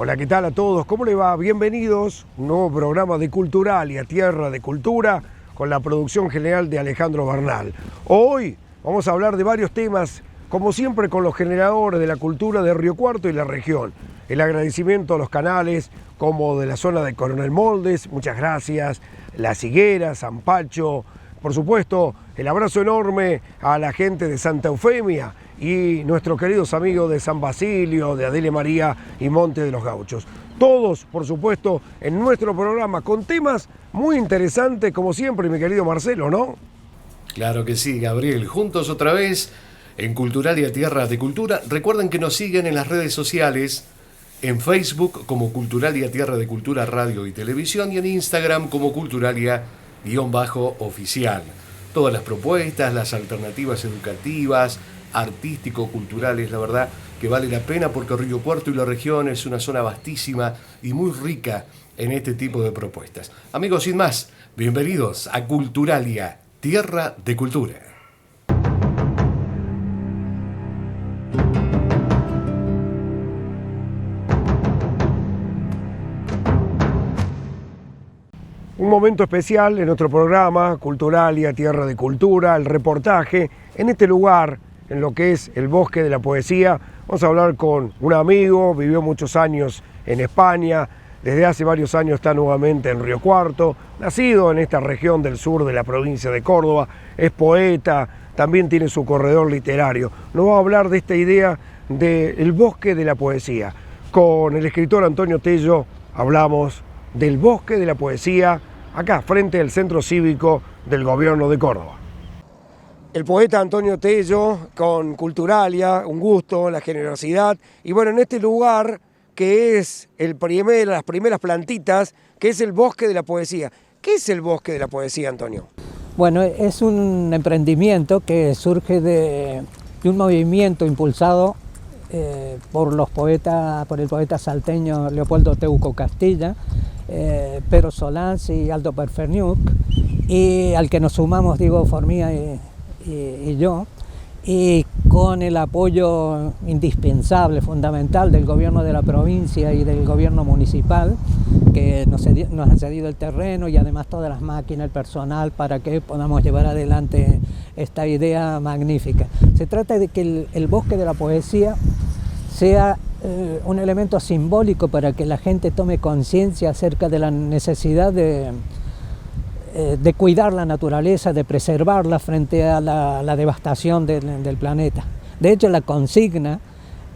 Hola, ¿qué tal a todos? ¿Cómo le va? Bienvenidos a un nuevo programa de Culturalia, Tierra de Cultura, con la producción general de Alejandro Bernal. Hoy vamos a hablar de varios temas, como siempre con los generadores de la cultura de Río Cuarto y la región. El agradecimiento a los canales como de la zona de Coronel Moldes, muchas gracias, Las Higueras, San Pacho, por supuesto, el abrazo enorme a la gente de Santa Eufemia y nuestros queridos amigos de San Basilio, de Adele María y Monte de los Gauchos. Todos, por supuesto, en nuestro programa con temas muy interesantes, como siempre, mi querido Marcelo, ¿no? Claro que sí, Gabriel. Juntos otra vez en Culturalia Tierra de Cultura. Recuerden que nos siguen en las redes sociales, en Facebook como Culturalia Tierra de Cultura Radio y Televisión y en Instagram como Culturalia_oficial. Todas las propuestas, las alternativas educativas, artístico-culturales, la verdad que vale la pena porque Río Cuarto y la región es una zona vastísima y muy rica en este tipo de propuestas. Amigos, sin más, bienvenidos a Culturalia Tierra de Cultura. Un momento especial en nuestro programa, Culturalia, Tierra de Cultura, el reportaje, en este lugar, en lo que es el Bosque de la Poesía. Vamos a hablar con un amigo, vivió muchos años en España, desde hace varios años está nuevamente en Río Cuarto, nacido en esta región del sur de la provincia de Córdoba, es poeta, también tiene su corredor literario. Nos va a hablar de esta idea del Bosque de la Poesía. Con el escritor Antonio Tello hablamos del Bosque de la Poesía, acá frente al Centro Cívico del Gobierno de Córdoba. El poeta Antonio Tello con Culturalia, un gusto, la generosidad, y bueno, en este lugar que es las primeras plantitas, que es el Bosque de la Poesía. ¿Qué es el Bosque de la Poesía, Antonio? Bueno, es un emprendimiento que surge de un movimiento impulsado por el poeta salteño Leopoldo Teuco Castilla, Pedro Solans y Aldo Perfernuc, y al que nos sumamos Diego Formía y yo, y con el apoyo indispensable, fundamental del gobierno de la provincia y del gobierno municipal, que nos han cedido el terreno y además todas las máquinas, el personal, para que podamos llevar adelante esta idea magnífica. Se trata de que el Bosque de la Poesía sea un elemento simbólico para que la gente tome conciencia acerca de la necesidad de cuidar la naturaleza, de preservarla frente a la devastación del planeta. De hecho, la consigna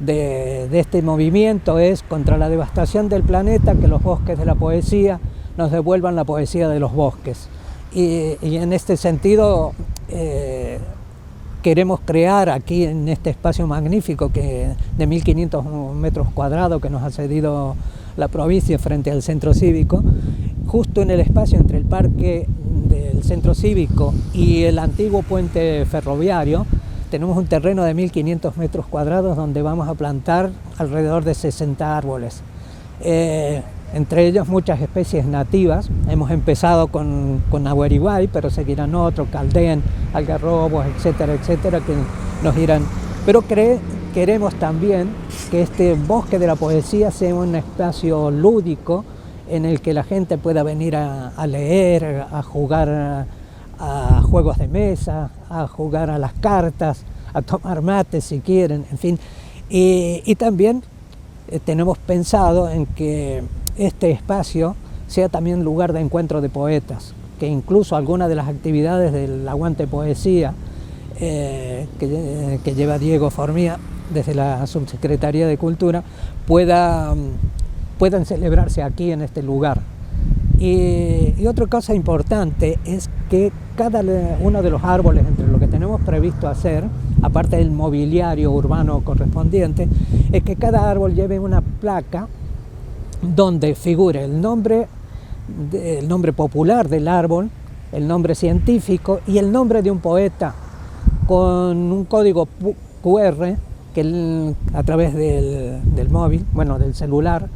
de este movimiento es: contra la devastación del planeta, que los bosques de la poesía nos devuelvan la poesía de los bosques. Y en este sentido queremos crear aquí, en este espacio magnífico de 1.500 metros cuadrados que nos ha cedido la provincia frente al centro cívico, justo en el espacio entre el parque del centro cívico y el antiguo puente ferroviario, tenemos un terreno de 1.500 metros cuadrados donde vamos a plantar alrededor de 60 árboles. Entre ellos muchas especies nativas. Hemos empezado con Aguariguay, pero seguirán otros, Caldén, algarrobos, etcétera, etcétera, que nos irán. Pero queremos también que este Bosque de la Poesía sea un espacio lúdico en el que la gente pueda venir a leer, a jugar a juegos de mesa, a jugar a las cartas, a tomar mate si quieren, en fin. Y también tenemos pensado en que este espacio sea también lugar de encuentro de poetas, que incluso algunas de las actividades del Aguante Poesía que lleva Diego Formía desde la Subsecretaría de Cultura puedan celebrarse aquí en este lugar. Y otra cosa importante es que cada uno de los árboles, entre lo que tenemos previsto hacer, aparte del mobiliario urbano correspondiente, es que cada árbol lleve una placa donde figure el nombre popular del árbol, el nombre científico y el nombre de un poeta, con un código QR que a través del móvil, del celular,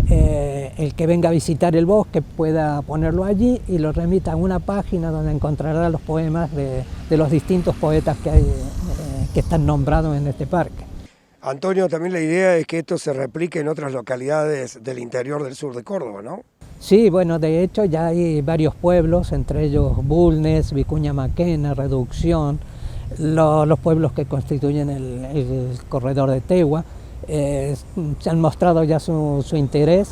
el que venga a visitar el bosque pueda ponerlo allí y lo remita a una página donde encontrará los poemas de los distintos poetas que están nombrados en este parque. Antonio, también la idea es que esto se replique en otras localidades del interior del sur de Córdoba, ¿no? Sí, bueno, de hecho ya hay varios pueblos, entre ellos Bulnes, Vicuña Maquena, Reducción, los pueblos que constituyen el corredor de Tegua, se han mostrado ya su interés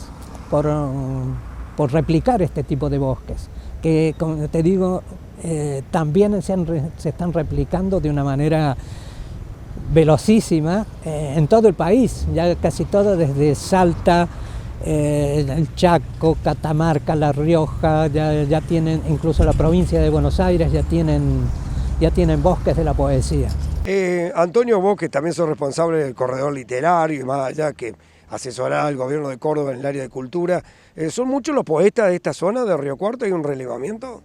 por replicar este tipo de bosques, que como te digo, también se están replicando de una manera velocísima en todo el país, ya casi todo desde Salta, el Chaco, Catamarca, La Rioja, ya tienen, incluso la provincia de Buenos Aires ya tienen bosques de la poesía. Antonio, vos que también sos responsable del corredor literario y más allá que asesorás al gobierno de Córdoba en el área de cultura, ¿son muchos los poetas de esta zona de Río Cuarto? ¿Hay un relevamiento?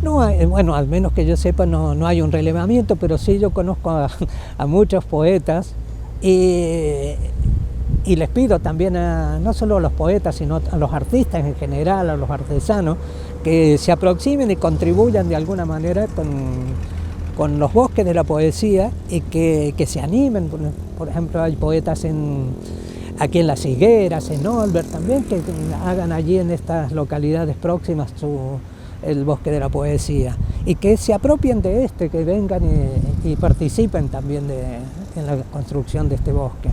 No, bueno, al menos que yo sepa no hay un relevamiento, pero sí yo conozco a muchos poetas y les pido también no solo a los poetas, sino a los artistas en general, a los artesanos, que se aproximen y contribuyan de alguna manera con los bosques de la poesía y que se animen. Por ejemplo, hay poetas aquí en Las Higueras, en Olver también, que hagan allí en estas localidades próximas el bosque de la poesía y que se apropien de que vengan y participen también en la construcción de este bosque.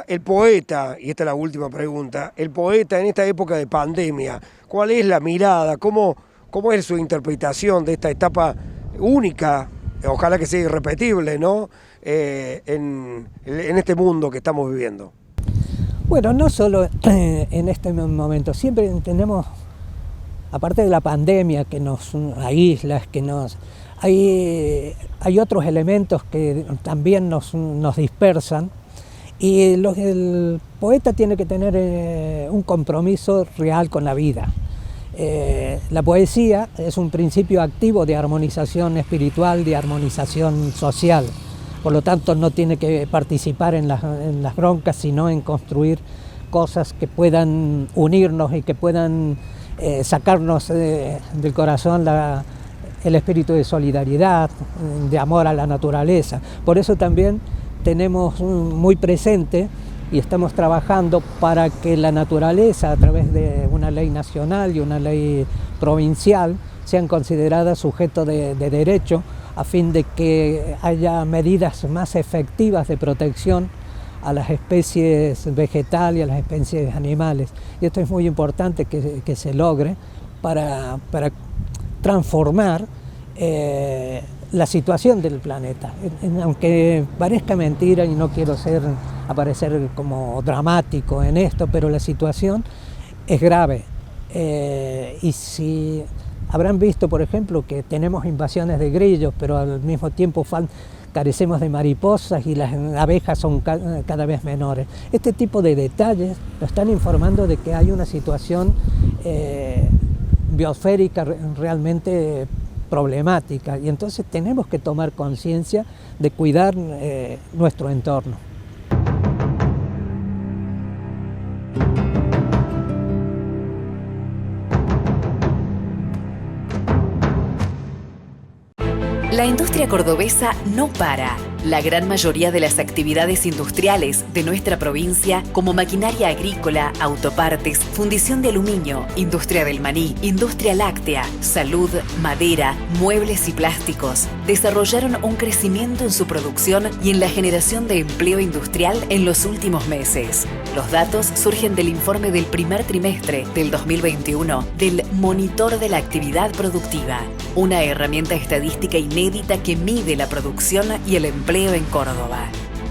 El poeta, y esta es la última pregunta, el poeta en esta época de pandemia, ¿cuál es la mirada? ¿Cómo es su interpretación de esta etapa única, ojalá que sea irrepetible, ¿no? En este mundo que estamos viviendo? Bueno, no solo en este momento, siempre tenemos, aparte de la pandemia que nos aísla, hay otros elementos que también nos dispersan y el poeta tiene que tener un compromiso real con la vida. La poesía es un principio activo de armonización espiritual, de armonización social. Por lo tanto, no tiene que participar en las broncas, sino en construir cosas que puedan unirnos y que puedan sacarnos del corazón el espíritu de solidaridad, de amor a la naturaleza. Por eso también tenemos muy presente y estamos trabajando para que la naturaleza, a través de una ley nacional y una ley provincial, sean consideradas sujeto de derecho, a fin de que haya medidas más efectivas de protección a las especies vegetales y a las especies animales. Y esto es muy importante que se logre para transformar la situación del planeta. Aunque parezca mentira y no quiero aparecer como dramático en esto, pero la situación es grave. Y si habrán visto, por ejemplo, que tenemos invasiones de grillos, pero al mismo tiempo carecemos de mariposas y las abejas son cada vez menores. Este tipo de detalles nos están informando de que hay una situación biosférica realmente problemática y entonces tenemos que tomar conciencia de cuidar nuestro entorno. La industria cordobesa no para. La gran mayoría de las actividades industriales de nuestra provincia, como maquinaria agrícola, autopartes, fundición de aluminio, industria del maní, industria láctea, salud, madera, muebles y plásticos, desarrollaron un crecimiento en su producción y en la generación de empleo industrial en los últimos meses. Los datos surgen del informe del primer trimestre del 2021 del Monitor de la Actividad Productiva, una herramienta estadística inédita que mide la producción y el empleo en Córdoba.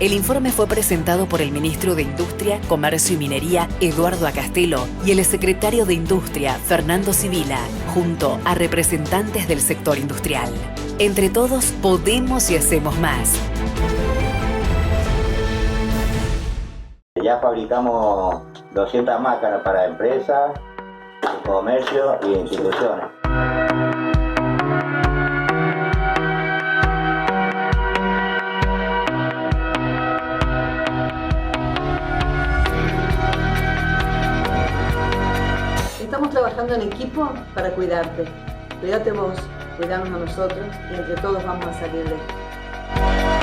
El informe fue presentado por el ministro de Industria, Comercio y Minería, Eduardo Acastelo, y el secretario de Industria, Fernando Sibila, junto a representantes del sector industrial. Entre todos podemos y hacemos más. Ya fabricamos 200 máquinas para empresas, comercio y instituciones. Estamos trabajando en equipo para cuidarte. Cuídate vos, cuidarnos a nosotros y entre todos vamos a salir de esto.